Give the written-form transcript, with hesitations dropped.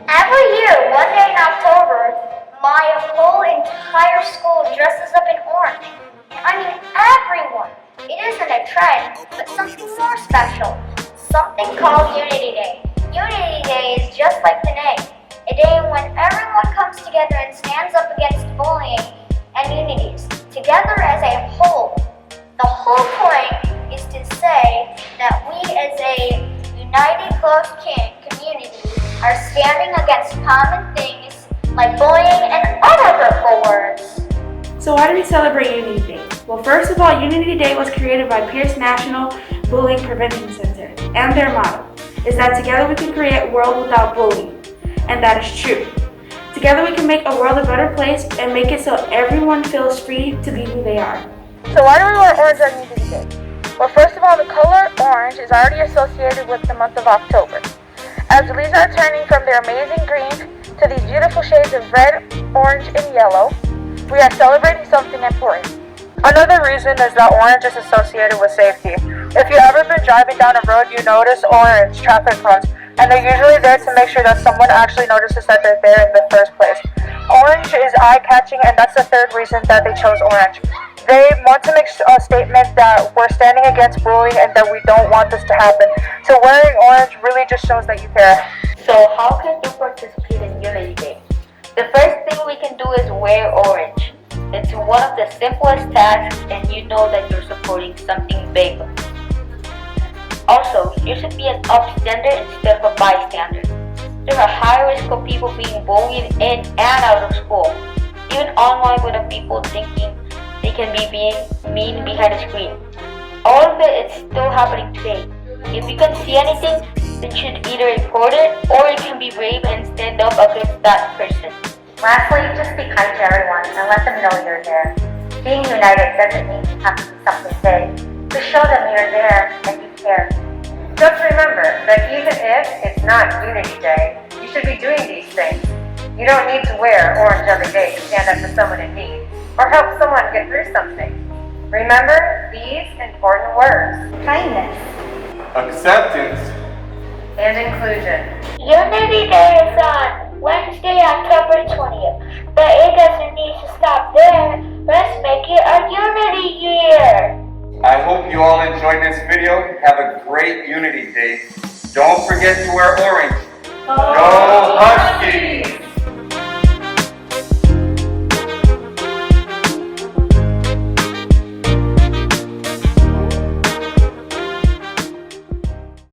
Every year, one day in October, my whole entire school dresses up in orange. I mean, everyone. It isn't a trend, but something more special. Something called Unity Day. Unity Day is just like the name. A day when everyone comes together and stands up against bullying and unities, together as a whole. The whole point is to say that we as a united, close community are standing against common things like bullying and other hurtful words. So why do we celebrate Unity Day? Well, first of all, Unity Day was created by Pierce National Bullying Prevention Center, and their motto is that together we can create a world without bullying, and that is true. Together we can make a world a better place and make it so everyone feels free to be who they are. So why do we wear orange on Unity Day? Well, first of all, the color orange is already associated with the month of October. As the leaves are turning from their amazing green to these beautiful shades of red, orange, and yellow, we are celebrating something important. Another reason is that orange is associated with safety. If you've ever been driving down a road, you notice orange traffic cones, and they're usually there to make sure that someone actually notices that they're there in the first place. Orange is eye-catching, and that's the third reason that they chose orange. They want to make a statement that we're standing against bullying and that we don't want this to happen. So wearing orange really just shows that you care. So how can you participate in Unity Day? The first thing we can do is wear orange. It's one of the simplest tasks, and you know that you're supporting something big. Also, you should be an upstander instead of a bystander. There's a high risk of people being bullied in and out of school. Even online with the people thinking they can be being mean behind a screen. All of it is still happening today. If you can see anything, then you should either report it or you can be brave and stand up against that person. Lastly, just be kind to everyone and let them know you're there. Being united doesn't mean you have to be something big. Just show them you're there and you care. Just remember that even if it's not Unity Day, you should be doing these things. You don't need to wear orange every day to stand up for someone in need or help someone get through something. Remember these important words: Kindness. Acceptance, and inclusion. Unity Day is on Wednesday, October 20th. But it doesn't need to stop there. Let's make it a Unity year. I hope you all enjoyed this video. Have a great Unity Day. Don't forget to wear orange. Go Huskies!